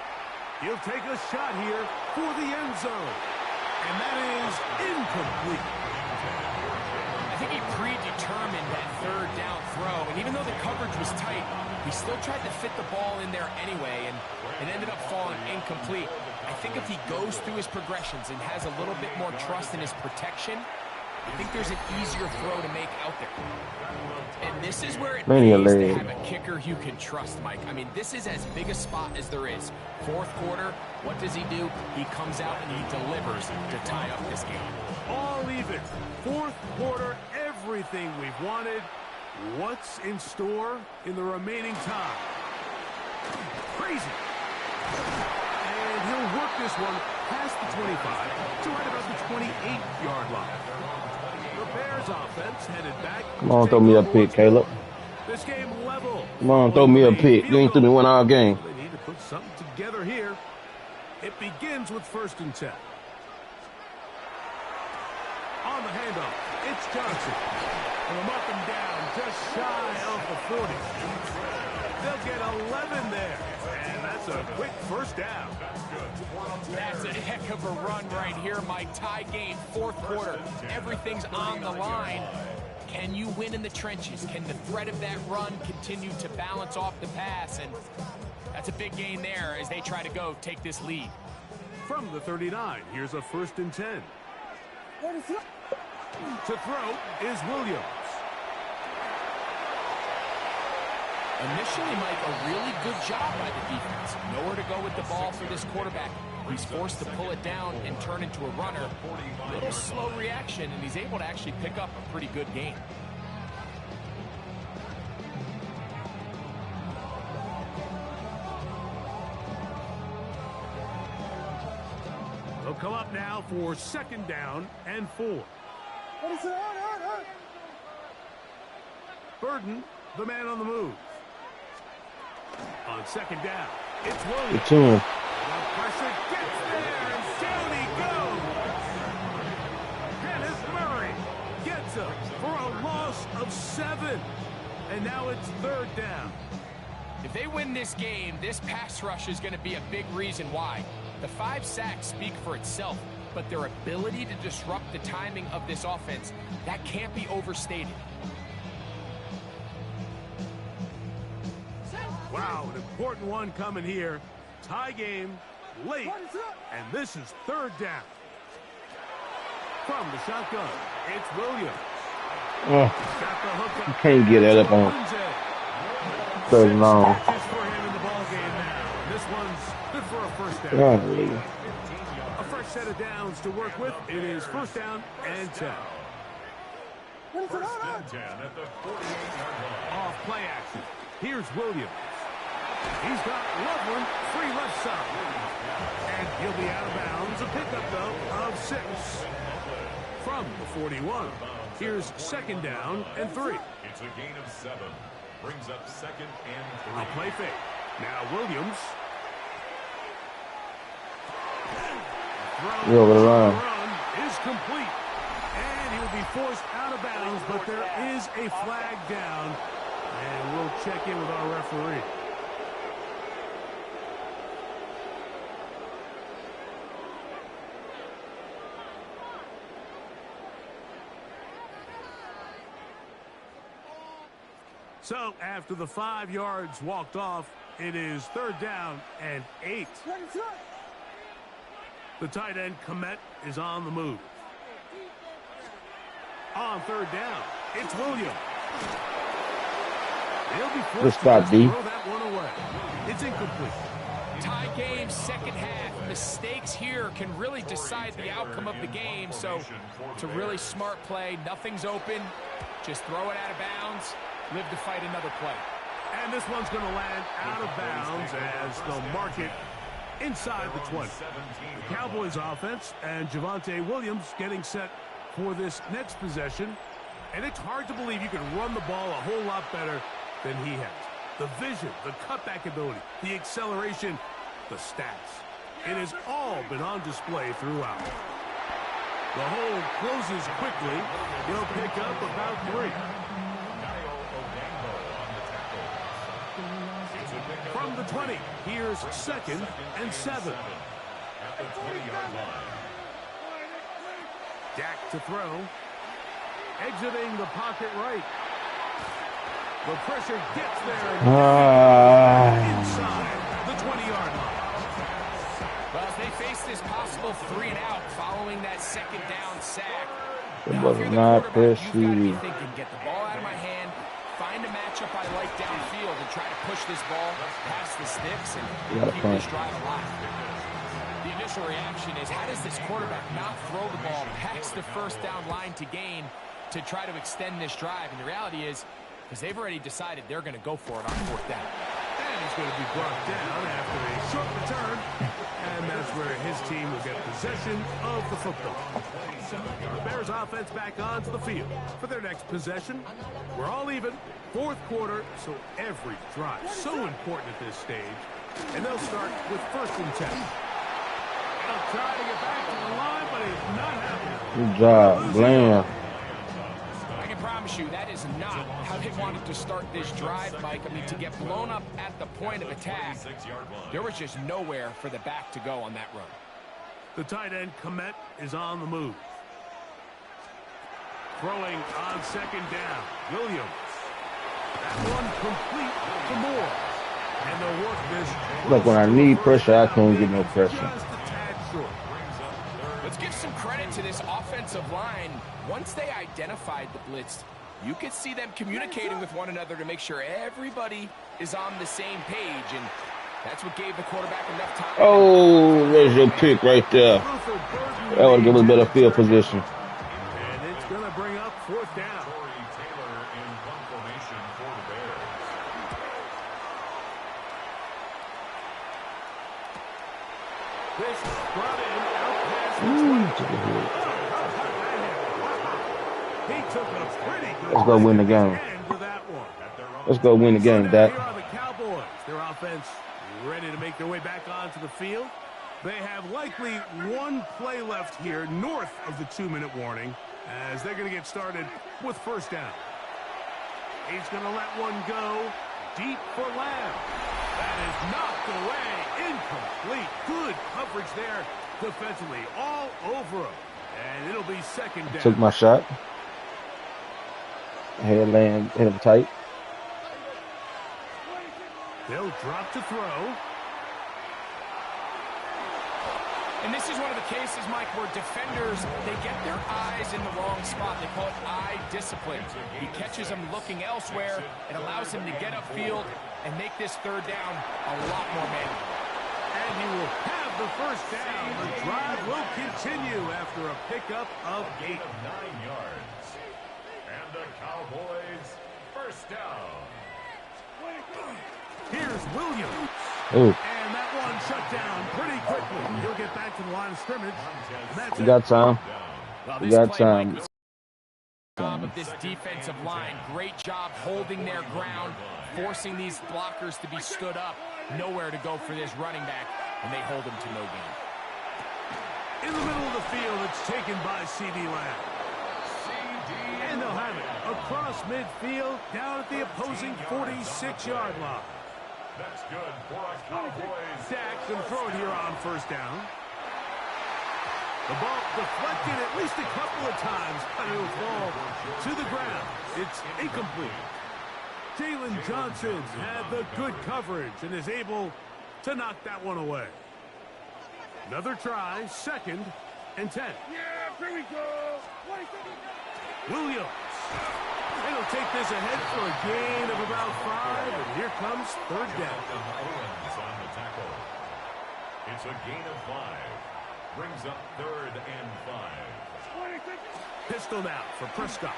He'll take a shot here for the end zone. And that is incomplete. I think he predetermined that third down throw, and even though the coverage was tight, he still tried to fit the ball in there anyway, and it ended up falling incomplete. I think if he goes through his progressions and has a little bit more trust in his protection, I think there's an easier throw to make out there. And this is where it pays to have a kicker you can trust, Mike. I mean, this is as big a spot as there is. Fourth quarter, what does he do? He comes out and he delivers to tie up this game. All even. Fourth quarter, everything we've wanted. What's in store in the remaining time? Crazy. And he'll work this one past the 25 to right about the 28-yard line. The Bears offense headed back. Come on, throw me a pick, Caleb. This game level. Come on, throw me a pick. You ain't threw me one all game. They need to put something together here. It begins with 1st and 10. On the handoff, it's Johnson. And they'll mark him down just shy of the 40. They'll get 11 there. And that's a quick first down. That's a heck of a run right here, Mike. Tie game, fourth quarter. Everything's on the line. Can you win in the trenches? Can the threat of that run continue to balance off the pass? And that's a big gain there as they try to go take this lead. From the 39, here's a 1st and 10. To throw is Williams. Initially, Mike, a really good job by the defense. Nowhere to go with the ball for this quarterback. He's forced to pull it down and turn into a runner. A little slow reaction, and he's able to actually pick up a pretty good gain. They'll come up now for 2nd down and 4. Burden, the man on the move. On 2nd down, it's Williams. The pressure gets there, and down he goes. Kenneth Murray gets him for a loss of 7. And now it's 3rd down. If they win this game, this pass rush is going to be a big reason why. The 5 sacks speak for itself, but their ability to disrupt the timing of this offense, that can't be overstated. Wow, an important one coming here. Tie game, late, and this is 3rd down. From the shotgun, it's Williams. You can't get that up on 3rd and long. For him in the ball game now. This one's good for a 1st down. A fresh set of downs to work with. It is 1st down and 10. 1st and 10 at the 48-yard line. Off play action. Here's Williams. He's got Loveland free left side. And he'll be out of bounds. A pickup, though, of 6. From the 41. Here's 2nd down and 3. It's a gain of 7. Brings up 2nd and 3. A play fake. Now Williams. Over the line. Run is complete. And he'll be forced out of bounds, but there is a flag down. And we'll check in with our referee. So after the 5 yards walked off, it is 3rd down and 8. The tight end, Komet, is on the move. On 3rd down, it's Williams. He'll be forced to throw that one away. It's incomplete. Tie game, 2nd half. Mistakes here can really decide the outcome of the game. So it's a really smart play. Nothing's open. Just throw it out of bounds. Live to fight another play. And this one's going to land out of bounds as they'll mark it inside the 20. The Cowboys offense and Javonte Williams getting set for this next possession. And it's hard to believe you can run the ball a whole lot better than he has. The vision, the cutback ability, the acceleration, the stats. It has all been on display throughout. The hole closes quickly. He'll pick up about 3. From the 20, here's 2nd and 7. At the 20-yard line. Dak to throw. Exiting the pocket right. The pressure gets there. Inside the 20-yard line. Well, as they face this possible 3-and-out following that 2nd down sack. It was not pressure. You've got to be thinking, get the ball out of my hand, find a matchup I like downfield, and try to push this ball past the sticks and keep this drive alive. The initial reaction is, how does this quarterback not throw the ball past the 1st down line to gain to try to extend this drive? And the reality is, because they've already decided they're going to go for it on 4th down. And he's going to be brought down after a short return. And that's where his team will get possession of the football. The Bears offense back onto the field for their next possession. We're all even. 4th quarter, so every drive so important at this stage. And they'll start with 1st and 10. They'll try to get back to the line, but it's not happening. Good job, Blam. I can promise you that is not how they wanted to start this drive, Mike. I mean, to get blown up at the point of attack, there was just nowhere for the back to go on that run. The tight end, Komet, is on the move. Throwing on 2nd down. Williams. That one complete to Moore. And they'll work this. Look, when I need pressure, I can't get no pressure. Just a tad short. Let's give some credit to this offensive line. Once they identified the blitz, You can see them communicating with one another to make sure everybody is on the same page, and that's what gave the quarterback enough time. Oh, there's your pick right there. That would give us better field position. And it's going to bring up 4th down. Taylor in punt formation for the Bears. This brought in out past He took a pretty good Let's go win the game. end to that one. Let's go win the game, Dak. Here are the Cowboys. Their offense ready to make their way back onto the field. They have likely one play left here north of the 2-minute warning as they're going to get started with 1st down. He's going to let one go deep for Lamb. That is knocked away. Incomplete. Good coverage there defensively all over him. And it'll be 2nd down. Took my shot. Hit him tight. They'll drop to throw. And this is one of the cases, Mike, where defenders, they get their eyes in the wrong spot. They call it eye discipline. He catches them looking elsewhere. It allows him to get upfield and make this 3rd down a lot more manageable. And he will have the 1st down. The drive will continue after a pickup of 8. 9 yards. And the Cowboys 1st down. Here's Williams. Ooh. And that one shut down pretty quickly. He'll get back to the line of scrimmage. We got time. We got time. Of this defensive line, great job holding their ground, forcing these blockers to be stood up. Nowhere to go for this running back, and they hold him to no gain. In the middle of the field, it's taken by C.D. Lamb. And they'll have it across midfield, down at the opposing 46-yard line. That's good for a Cowboys. Dak can throw it here on 1st down. The ball deflected at least a couple of times, but it will fall to the ground. It's incomplete. Jalen Johnson had the good coverage and is able to knock that one away. Another try, 2nd and 10. Yeah, here we go. Williams. It'll take this ahead for a gain of about 5, and here comes 3rd down. Owens on the tackle. It's a gain of 5. Brings up 3rd and 5. Pistol now for Prescott.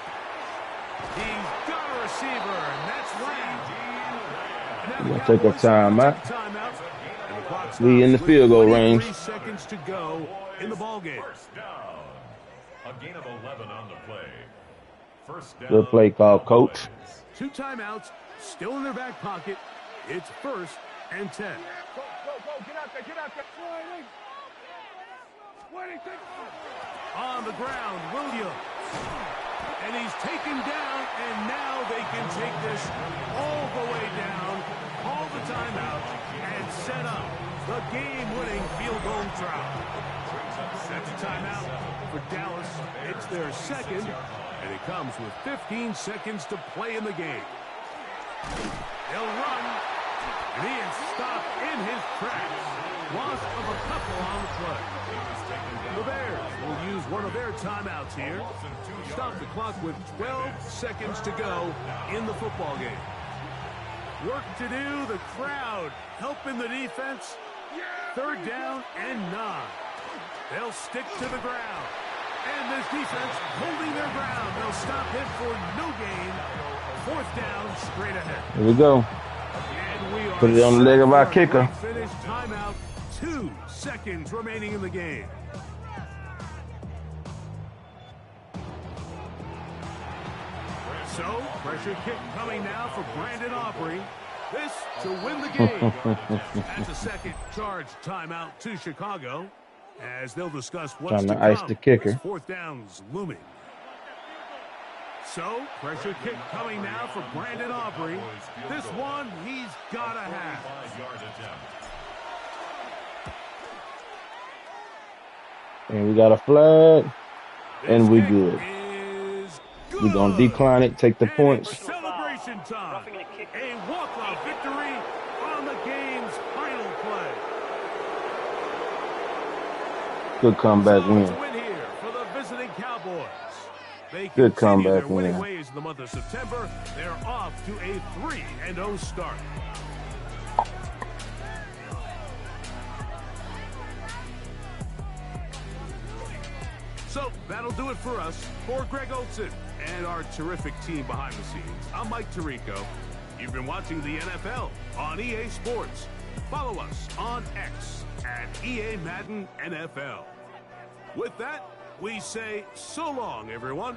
He's got a receiver, and that's Lamb. We're going to take a timeout. We in the field goal range. 3 seconds to go in the ball game. 1st down. A gain of 11 on the play. 1st down. Good play call, coach. 2 timeouts still in their back pocket. It's 1st and 10. Go, get out there, get out there. On the ground, Williams. And he's taken down, and now they can take this all the way down, call the timeout, and set up the game-winning field goal try. That's a timeout for Dallas. It's their 2nd, and it comes with 15 seconds to play in the game. They'll run, and he is stopped in his tracks. Loss of a couple on the play. The Bears will use one of their timeouts here. Stop the clock with 12 seconds to go in the football game. Work to do, the crowd helping the defense. 3rd down and 9. They'll stick to the ground. And this defense holding their ground. They'll stop him for no gain. 4th down straight ahead. Here we go. And we are Put it on the leg of our kicker. Finish timeout. 2 seconds remaining in the game. So, pressure kick coming now for Brandon Aubrey. This to win the game. That's a second charge timeout to Chicago as they'll discuss what's Trying to to ice come the kicker. as 4th down's looming. So, pressure kick coming now for Brandon Aubrey. This one he's got to have. 5-yard attempt. And we got a flag, and we This kick good. is We're going to decline it, take the And points. it's celebration time. A walk-off victory on the game's final play. Good comeback So it's win. a win here for the visiting Cowboys. They Good continue comeback their winning win. ways in the month of September, they're off to a 3-0 start. So that'll do it for us. For Greg Olson and our terrific team behind the scenes, I'm Mike Tirico. You've been watching the NFL on EA Sports. Follow us on X at EA Madden NFL. With that, we say so long, everyone.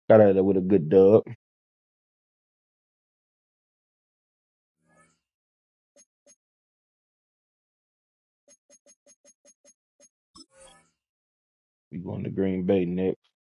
Got out of there with a good dub. We going to Green Bay next.